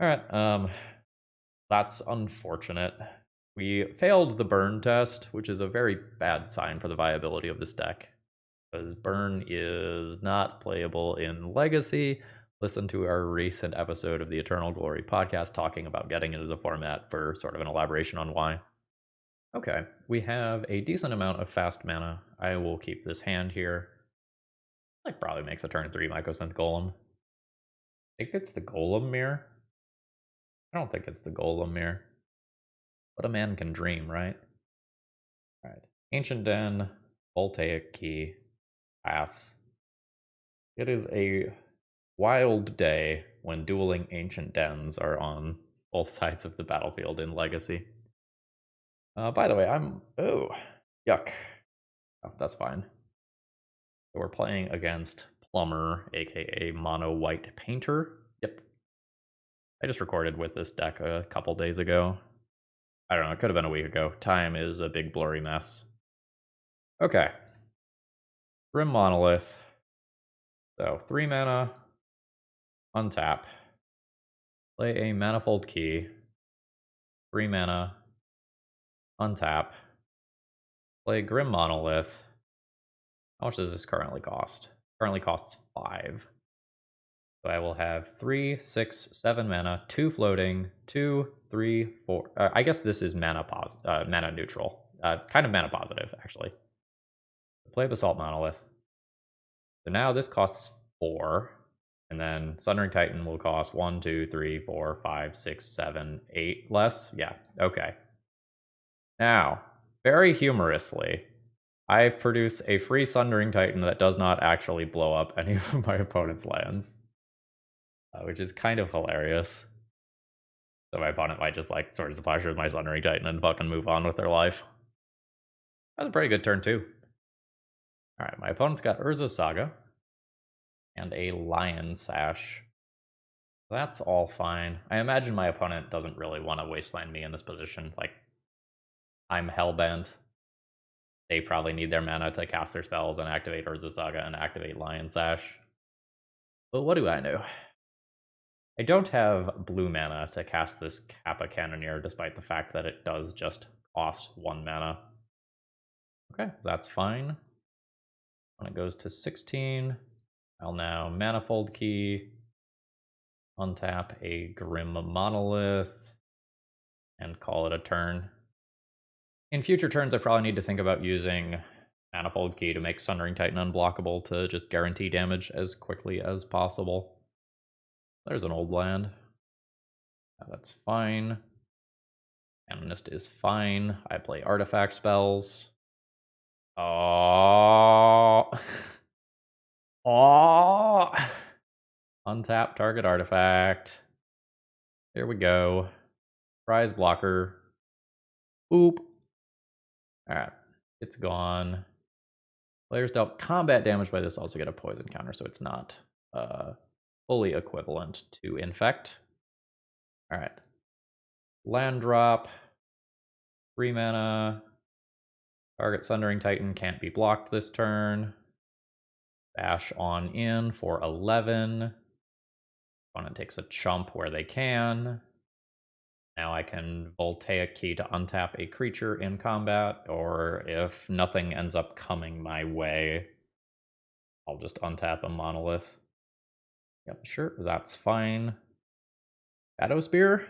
Alright, that's unfortunate. We failed the burn test, which is a very bad sign for the viability of this deck, because burn is not playable in Legacy. Listen to our recent episode of the Eternal Glory podcast talking about getting into the format for sort of an elaboration on why. Okay, we have a decent amount of fast mana. I will keep this hand here. Like, probably makes a turn 3 Mycosynth Golem. I think it's the Golem Mirror. I don't think it's the Golem Mirror. But a man can dream, right? Alright. Ancient Den, Voltaic Key, pass. It is a wild day when dueling Ancient Dens are on both sides of the battlefield in Legacy. By the way, oh, yuck. Oh, that's fine. So we're playing against Plumber, aka Mono White Painter. Yep. I just recorded with this deck a couple days ago. I don't know, it could have been a week ago. Time is a big blurry mess. Okay. Grim Monolith. So 3 mana, untap. Play a Manifold Key. 3 mana. Untap. Play Grim Monolith. How much does this currently cost? Currently costs 5. So I will have 3, 6, 7 mana, 2 floating, 2, 3, 4. I guess this is mana neutral. Kind of mana positive, actually. Play Basalt Monolith. So now this costs 4. And then Sundering Titan will cost 1, 2, 3, 4, 5, 6, 7, 8 less. Yeah, okay. Now, very humorously, I produce a free Sundering Titan that does not actually blow up any of my opponent's lands. Which is kind of hilarious. So my opponent might just like Swords of Pleasure with my Sundering Titan and fucking move on with their life. That was a pretty good turn too. Alright, my opponent's got Urza's Saga and a Lion Sash. That's all fine. I imagine my opponent doesn't really want to wasteland me in this position. Like, I'm hellbent. They probably need their mana to cast their spells and activate Urza's Saga and activate Lion Sash. But what do I know? I don't have blue mana to cast this Kappa Cannoneer, despite the fact that it does just cost 1 mana. Okay, that's fine. When it goes to 16, I'll now Manifold Key, untap a Grim Monolith, and call it a turn. In future turns, I probably need to think about using Manifold Key to make Sundering Titan unblockable to just guarantee damage as quickly as possible. There's an old land. That's fine. Canonist is fine. I play artifact spells. Oh. Oh. Untap target artifact. There we go. Prize blocker. Boop. Alright. It's gone. Players dealt combat damage by this also get a poison counter, so it's not fully equivalent to infect. Alright. Land drop. 3 mana. Target Sundering Titan can't be blocked this turn. Bash on in for 11. Opponent takes a chump where they can. Now I can Voltaic Key to untap a creature in combat, or if nothing ends up coming my way, I'll just untap a Monolith. Yep, sure, that's fine. Shadow Spear?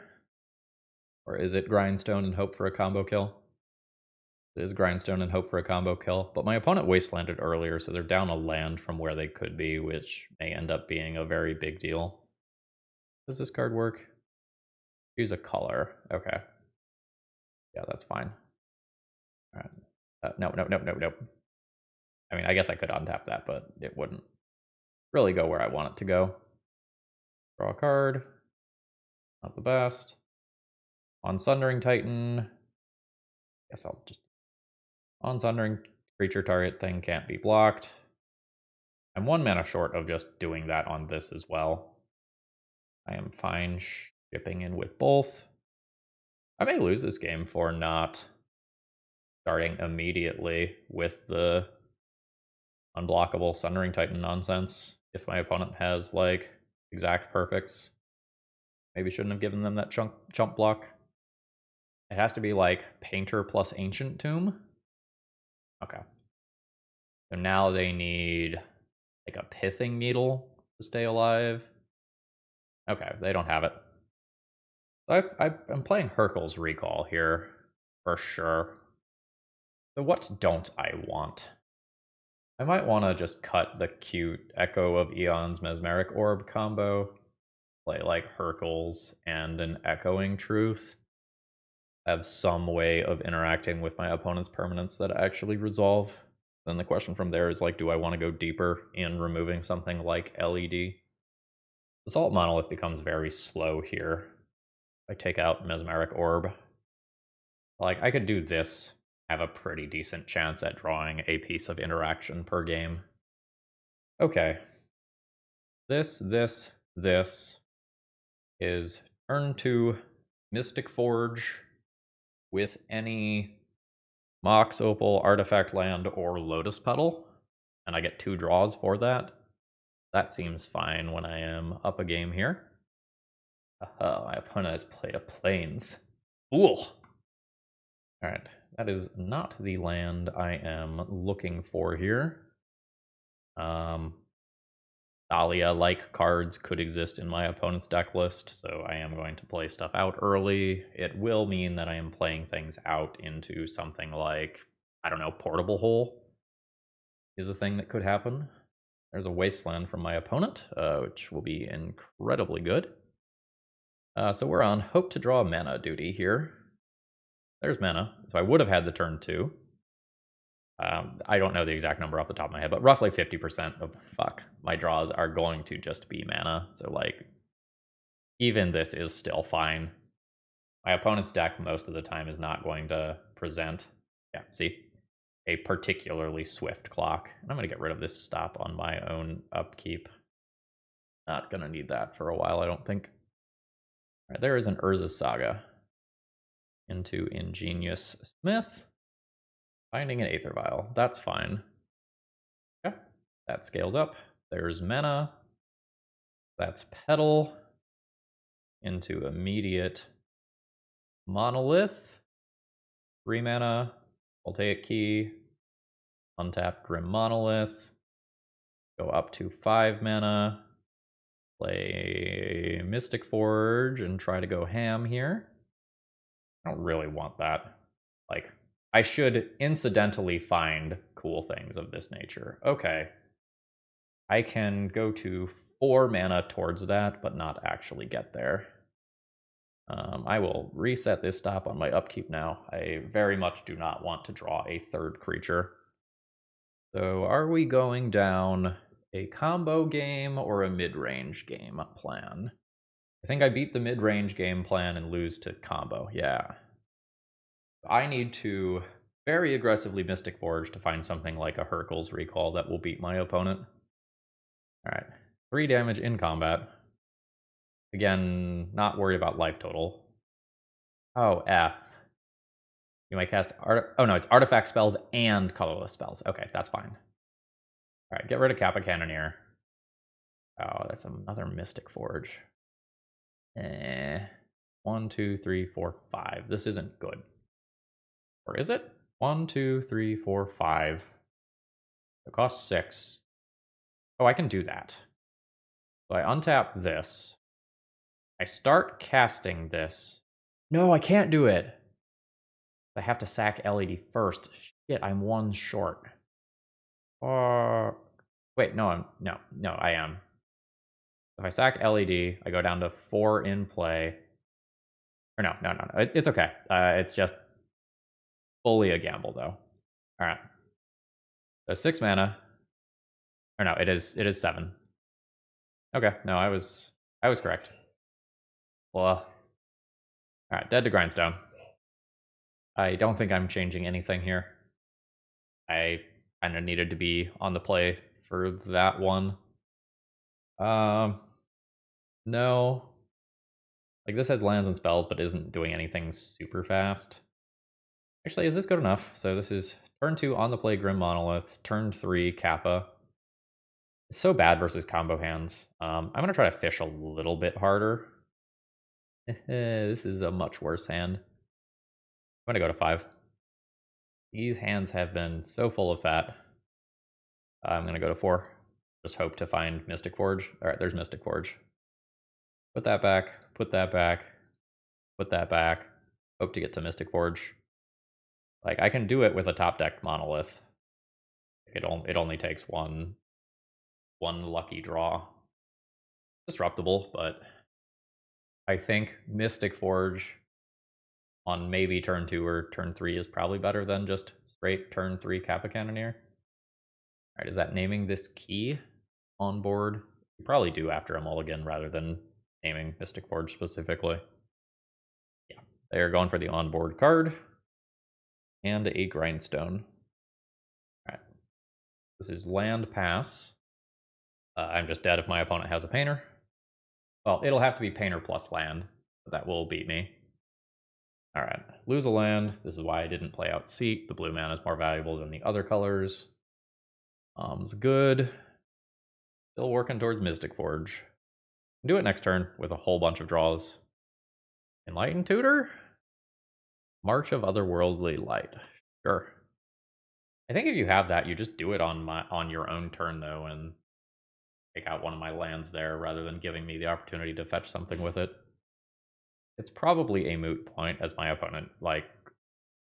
Or is it Grindstone and hope for a combo kill? It is Grindstone and hope for a combo kill, but my opponent wastelanded earlier, so they're down a land from where they could be, which may end up being a very big deal. Does this card work? Choose a color. Okay. Yeah, that's fine. All right. No. I mean, I guess I could untap that, but it wouldn't really go where I want it to go. Draw a card. Not the best. On Sundering Titan. Guess I'll just... On Sundering, creature target thing can't be blocked. I'm 1 mana short of just doing that on this as well. I am fine shipping in with both. I may lose this game for not starting immediately with the unblockable Sundering Titan nonsense. If my opponent has, like, exact perfects. Maybe shouldn't have given them that chump block. It has to be, like, Painter plus Ancient Tomb. Okay. So now they need, like, a Pithing Needle to stay alive. Okay, they don't have it. I'm playing Hurkyl's Recall here, for sure. So what don't I want? I might want to just cut the cute Echo of Eon's Mesmeric Orb combo. Play like Hurkyl's and an Echoing Truth. Have some way of interacting with my opponent's permanents that actually resolve. Then the question from there is, like, do I want to go deeper in removing something like LED? Assault Monolith becomes very slow here. I take out Mesmeric Orb. Like, I could do this, have a pretty decent chance at drawing a piece of interaction per game. Okay. This is turn 2 Mystic Forge with any Mox Opal, Artifact Land, or Lotus Petal, and I get 2 draws for that. That seems fine when I am up a game here. My opponent has played a Plains. Ooh. Alright, that is not the land I am looking for here. Dahlia-like cards could exist in my opponent's deck list, so I am going to play stuff out early. It will mean that I am playing things out into something like, I don't know, Portable Hole is a thing that could happen. There's a Wasteland from my opponent, which will be incredibly good. So we're on Hope to Draw Mana duty here. There's mana, so I would have had the turn 2. I don't know the exact number off the top of my head, but roughly 50% of my draws are going to just be mana. So like, even this is still fine. My opponent's deck most of the time is not going to present, yeah, see, a particularly swift clock. And I'm going to get rid of this stop on my own upkeep. Not going to need that for a while, I don't think. All right, there is an Urza's Saga into Ingenious Smith. Finding an Aether Vial, that's fine. Okay, that scales up. There's mana. That's Petal into immediate Monolith. 3 mana, Voltaic Key, untap Grim Monolith. Go up to 5 mana. Play Mystic Forge and try to go ham here. I don't really want that. Like, I should incidentally find cool things of this nature. Okay. I can go to 4 mana towards that, but not actually get there. I will reset this stop on my upkeep now. I very much do not want to draw a third creature. So are we going down a combo game or a mid-range game plan? I think I beat the mid-range game plan and lose to combo, yeah. I need to very aggressively Mystic Forge to find something like a Hurkyl's Recall that will beat my opponent. Alright, 3 damage in combat. Again, not worried about life total. Oh, F. You might cast oh no, it's artifact spells and colorless spells. Okay, that's fine. Alright, get rid of Kappa Cannoneer. Oh, that's another Mystic Forge. 1, 2, 3, 4, 5. This isn't good. Or is it? 1, 2, 3, 4, 5. It costs 6. Oh, I can do that. So I untap this. I start casting this. No, I can't do it. I have to sack LED first. Shit, I'm 1 short. Wait, no, I am. If I sack LED, I go down to 4 in play. Or no. It's okay. It's just fully a gamble, though. All right. So 6 mana. Or no, it is 7. Okay, no, I was correct. Well, all right, Dead to Grindstone. I don't think I'm changing anything here. I kind of needed to be on the play for that one. No. Like, this has lands and spells, but isn't doing anything super fast. Actually, is this good enough? So this is turn 2 on the play Grim Monolith, turn 3 Kappa. It's so bad versus combo hands. I'm going to try to fish a little bit harder. This is a much worse hand. I'm going to go to 5. These hands have been so full of fat. I'm going to go to 4. Just hope to find Mystic Forge. All right, there's Mystic Forge. Put that back, put that back, put that back. Hope to get to Mystic Forge. Like, I can do it with a top deck Monolith. It only takes one lucky draw. Disruptible, but I think Mystic Forge on maybe turn 2 or turn 3 is probably better than just straight turn 3 Kappa Cannoneer. Alright, is that naming this key on board? You probably do after a mulligan rather than naming Mystic Forge specifically. Yeah, they are going for the onboard card and a Grindstone. Alright, this is land pass. I'm just dead if my opponent has a Painter. Well, it'll have to be Painter plus land, but that will beat me. Alright, lose a land. This is why I didn't play out Seat. The blue mana is more valuable than the other colors. It's good. Still working towards Mystic Forge. Do it next turn with a whole bunch of draws. Enlightened Tutor? March of Otherworldly Light. Sure. I think if you have that, you just do it on your own turn though, and take out one of my lands there rather than giving me the opportunity to fetch something with it. It's probably a moot point as my opponent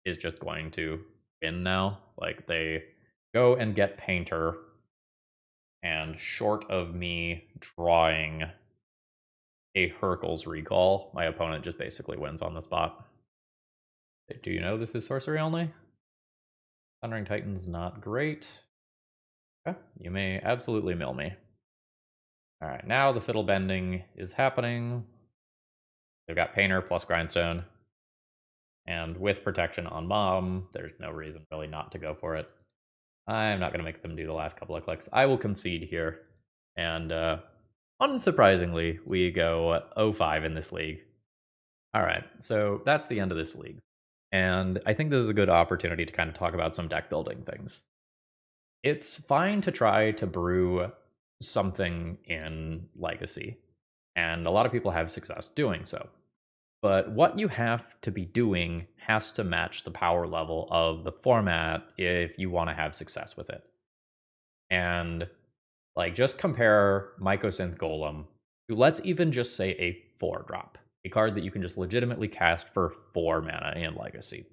is just going to win now. Like they go and get Painter, and short of me drawing a Hurkyl's Recall, my opponent just basically wins on the spot. Do you know this is sorcery only? Thundering Titan's not great. Okay, you may absolutely mill me. Alright, now the fiddle bending is happening. They've got Painter plus Grindstone. And with protection on Mom, there's no reason really not to go for it. I'm not going to make them do the last couple of clicks. I will concede here. And unsurprisingly, we go 0-5 in this league. Alright, so that's the end of this league. And I think this is a good opportunity to kind of talk about some deck building things. It's fine to try to brew something in Legacy, and a lot of people have success doing so. But what you have to be doing has to match the power level of the format if you want to have success with it. And just compare Mycosynth Golem to, let's even just say, a 4-drop. A card that you can just legitimately cast for 4 mana in Legacy.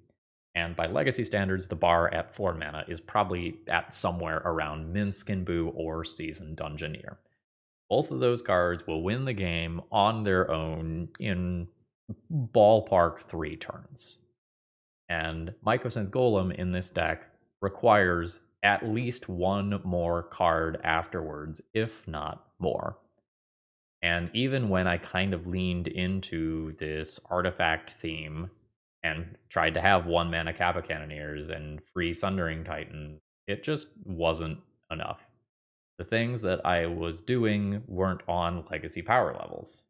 And by Legacy standards, the bar at 4 mana is probably at somewhere around Minskin Boo or Seasoned Dungeoneer. Both of those cards will win the game on their own in ballpark 3 turns. And Mycosynth Golem in this deck requires at least one more card afterwards, if not more. And even when I kind of leaned into this artifact theme and tried to have 1 mana Kappa Cannoneers and free Sundering Titan, it just wasn't enough. The things that I was doing weren't on Legacy power levels.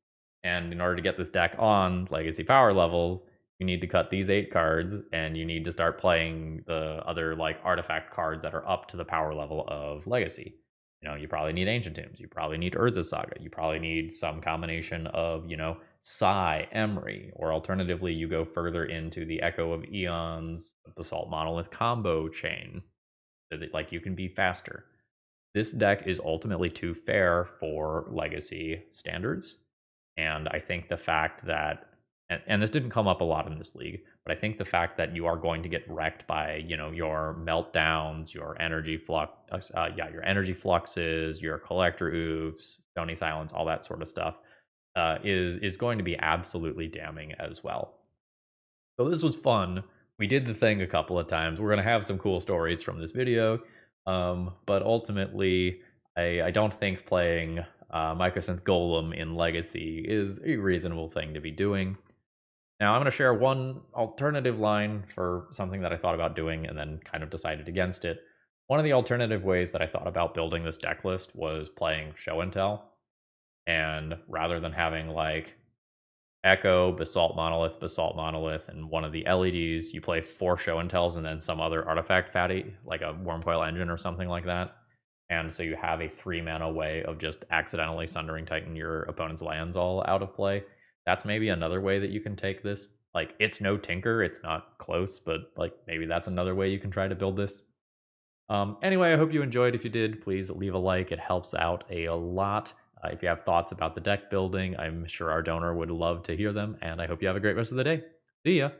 And in order to get this deck on Legacy power levels, you need to cut these 8 cards, and you need to start playing the other artifact cards that are up to the power level of Legacy. You probably need Ancient Tombs, you probably need Urza's Saga, you probably need some combination of, Sai, Emery, or alternatively, you go further into the Echo of Eons, Basalt Monolith combo chain, so that you can be faster. This deck is ultimately too fair for Legacy standards, and I think the fact that, and this didn't come up a lot in this league, but I think the fact that you are going to get wrecked by, your meltdowns, your energy fluxes, your collector oofs, Stony Silence, all that sort of stuff, is going to be absolutely damning as well. So this was fun. We did the thing a couple of times. We're going to have some cool stories from this video, but ultimately, I don't think playing Mycosynth Golem in Legacy is a reasonable thing to be doing. Now, I'm going to share one alternative line for something that I thought about doing and then kind of decided against it. One of the alternative ways that I thought about building this deck list was playing Show and Tell. And rather than having Echo, Basalt Monolith, and one of the LEDs, you play 4 Show and Tells and then some other artifact fatty, like a Wormcoil Engine or something like that. And so you have a 3 mana way of just accidentally Sundering Titan your opponent's lands all out of play. That's maybe another way that you can take this. It's no Tinker, it's not close, but maybe that's another way you can try to build this. Anyway, I hope you enjoyed. If you did, please leave a like. It helps out a lot. If you have thoughts about the deck building, I'm sure our donor would love to hear them, and I hope you have a great rest of the day. See ya!